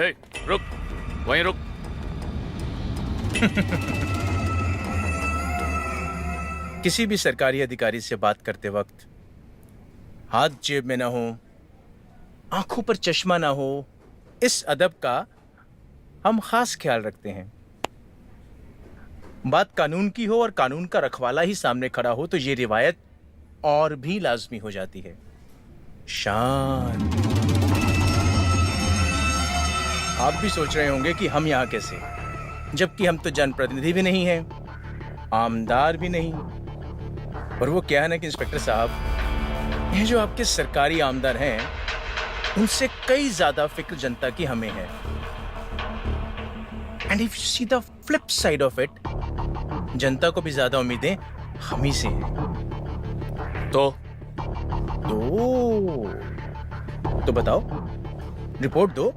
ए, रुक, वहीं रुक। किसी भी सरकारी अधिकारी से बात करते वक्त हाथ जेब में ना हो, आंखों पर चश्मा ना हो, इस अदब का हम खास ख्याल रखते हैं। बात कानून की हो और कानून का रखवाला ही सामने खड़ा हो तो ये रिवायत और भी लाजमी हो जाती है। शान। आप भी सोच रहे होंगे कि हम यहां कैसे, जबकि हम तो जनप्रतिनिधि भी नहीं हैं, आमदार भी नहीं। पर वो क्या है ना कि इंस्पेक्टर साहब, ये जो आपके सरकारी आमदार हैं, उनसे कई ज्यादा फिक्र जनता की हमें है। And if you see the flip side of it, जनता को भी ज्यादा उम्मीदें हम ही से हैं। तो बताओ, रिपोर्ट दो।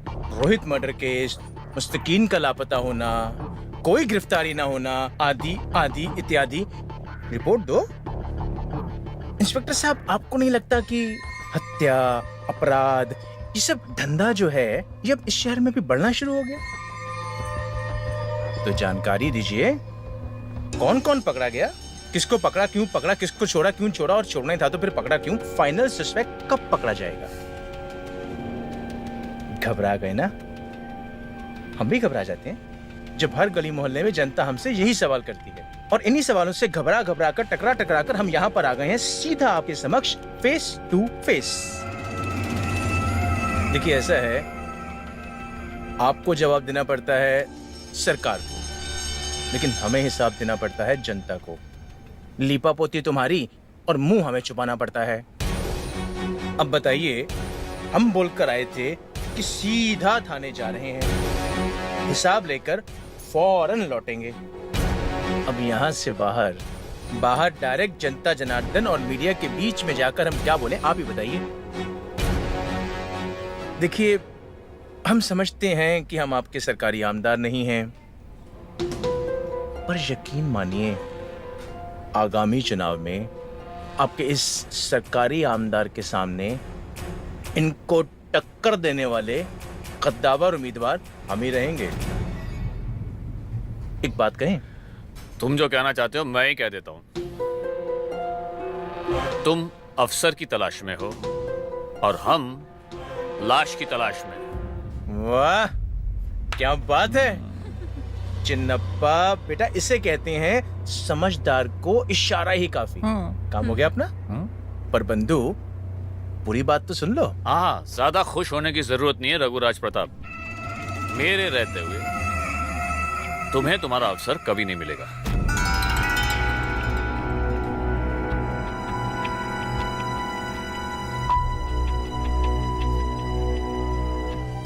रोहित मर्डर केस, मुस्तकीन का लापता होना, कोई गिरफ्तारी ना होना, आदि आदि इत्यादि, रिपोर्ट दो। इंस्पेक्टर साहब, आपको नहीं लगता कि हत्या, अपराध, ये सब धंधा जो है, ये अब इस शहर में भी बढ़ना शुरू हो गया? तो जानकारी दीजिए, कौन कौन पकड़ा गया, किसको पकड़ा, क्यों पकड़ा, किसको छोड़ा, क्यों छोड़ा, और छोड़ना ही था तो फिर पकड़ा क्यों, फाइनल सस्पेक्ट कब पकड़ा जाएगा? घबरा गए ना? हम भी घबरा जाते हैं जब हर गली मोहल्ले में जनता हमसे यही सवाल करती है, और इन्हीं सवालों से घबरा घबरा कर, टकरा टकरा कर हम यहाँ पर आ गए हैं सीधा आपके समक्ष, फेस टू फेस। देखिए, ऐसा है, आपको जवाब देना पड़ता है सरकार को, लेकिन हमें हिसाब देना पड़ता है जनता को। लीपापोती तुम्हारी और मुंह हमें छुपाना पड़ता है। अब बताइए, हम बोलकर आए थे कि सीधा थाने जा रहे हैं, हिसाब लेकर फौरन लौटेंगे। अब यहां से बाहर डायरेक्ट जनता जनार्दन और मीडिया के बीच में जाकर हम क्या बोले, आप ही बताइए। देखिए, हम समझते हैं कि हम आपके सरकारी आमदार नहीं हैं, पर यकीन मानिए, आगामी चुनाव में आपके इस सरकारी आमदार के सामने इनको टक्कर देने वाले कद्दावर उम्मीदवार हम ही रहेंगे। एक बात कहें? तुम जो कहना चाहते हो मैं ही कह देता हूं। तुम अफसर की तलाश में हो और हम लाश की तलाश में। वाह, क्या बात है चिन्नप्पा बेटा, इसे कहते हैं समझदार को इशारा ही काफी। काम हो गया अपना। पर बंधु, पूरी बात तो सुन लो। हाँ, ज्यादा खुश होने की जरूरत नहीं है रघुराज प्रताप। मेरे रहते हुए तुम्हें तुम्हारा अवसर कभी नहीं मिलेगा।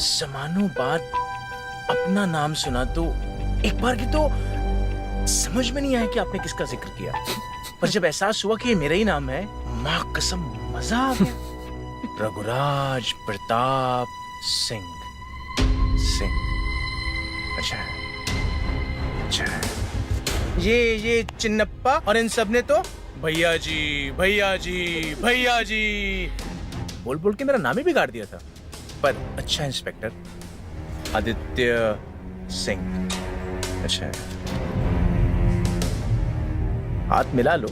समानो बात अपना नाम सुना तो एक बार की तो समझ में नहीं आया कि आपने किसका जिक्र किया, पर जब एहसास हुआ कि ये मेरा ही नाम है, मां कसम मजा आ गया। रघुराज प्रताप सिंह। अच्छा, ये चिन्नप्पा और इन सब ने तो भैया जी भैया जी भैया जी बोल बोल के मेरा नाम ही बिगाड़ दिया था। पर अच्छा इंस्पेक्टर आदित्य सिंह, अच्छा है। हाथ मिला लो,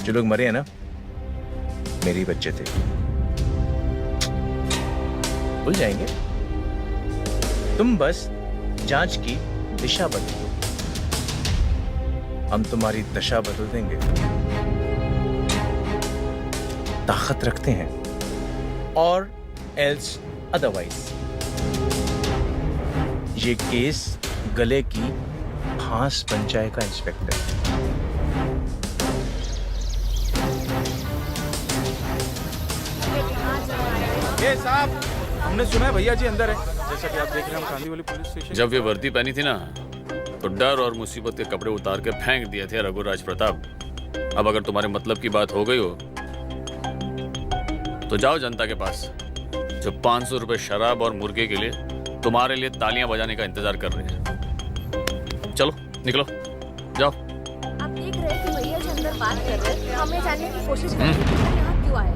जो लोग मरे हैं ना, मेरे ही बच्चे थे, भूल जाएंगे। तुम बस जांच की दिशा बदलो, हम तुम्हारी दशा बदल देंगे। ताकत रखते हैं, और एल्स अदरवाइज ये केस गले की फांस बन जाएगा इंस्पेक्टर। ये साहब, हमने सुना है भैया जी अंदर है। जैसा कि आप देख रहे हैं, हम कांदी वाली पुलिस स्टेशन। जब ये वर्दी पहनी थी ना, तो डर और मुसीबत के कपड़े उतार के फेंक दिए थे रघुराज प्रताप। अब अगर तुम्हारे मतलब की बात हो गई हो तो जाओ जनता के पास, जो 500 रुपए शराब और मुर्गे के लिए तुम्हारे लिए तालियां बजाने का इंतजार कर रहे हैं। चलो निकलो, जाओ। आप देख रहे हैं कि भैया जी अंदर बात कर रहे हैं, हमें जानने की कोशिश कर रहे हैं यहाँ क्यों आए।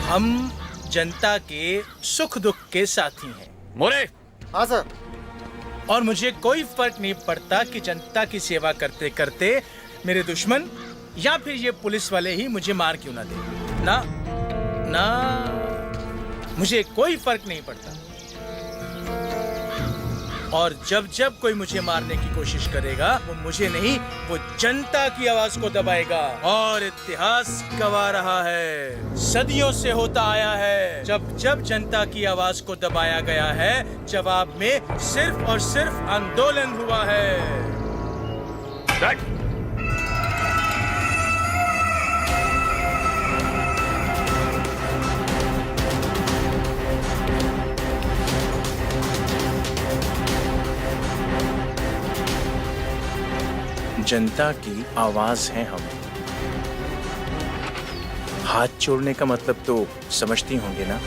हम जनता के सुख दुख के साथी हैं मोरे, हाँ सर। और मुझे कोई फर्क नहीं पड़ता कि जनता की सेवा करते करते मेरे दुश्मन या फिर ये पुलिस वाले ही मुझे मार क्यों ना दे। ना ना, मुझे कोई फर्क नहीं पड़ता। और जब जब कोई मुझे मारने की कोशिश करेगा, वो मुझे नहीं, वो जनता की आवाज को दबाएगा। और इतिहास गवा रहा है, सदियों से होता आया है, जब जब जनता की आवाज को दबाया गया है, जवाब में सिर्फ और सिर्फ आंदोलन हुआ है। बैठ। जनता की आवाज है हम। हाथ छोड़ने का मतलब तो समझती होंगे ना?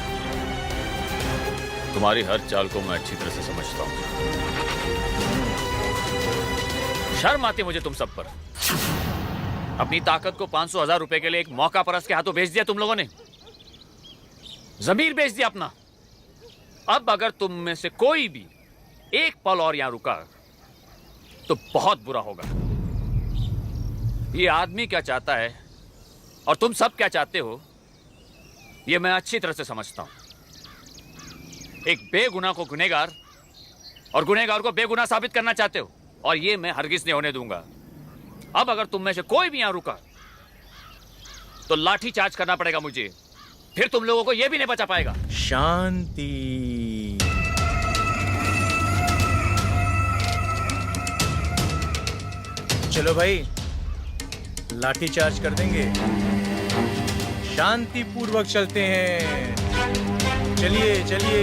तुम्हारी हर चाल को मैं अच्छी तरह से समझता हूँ। शर्म आती है मुझे तुम सब पर। अपनी ताकत को 500,000 रुपए के लिए एक मौका परस्त के हाथों बेच दिया तुम लोगों ने। जमीर बेच दिया अपना। अब अगर तुम में से कोई भी एक पल और यहां रुका तो बहुत बुरा होगा। ये आदमी क्या चाहता है और तुम सब क्या चाहते हो, ये मैं अच्छी तरह से समझता हूं। एक बेगुनाह को गुनहगार और गुनहगार को बेगुनाह साबित करना चाहते हो, और ये मैं हरगिज नहीं होने दूंगा। अब अगर तुम में से कोई भी यहां रुका तो लाठी चार्ज करना पड़ेगा मुझे, फिर तुम लोगों को यह भी नहीं बचा पाएगा। शांति। चलो भाई, लाठी चार्ज कर देंगे। शांति पूर्वक चलते हैं। चलिए चलिए।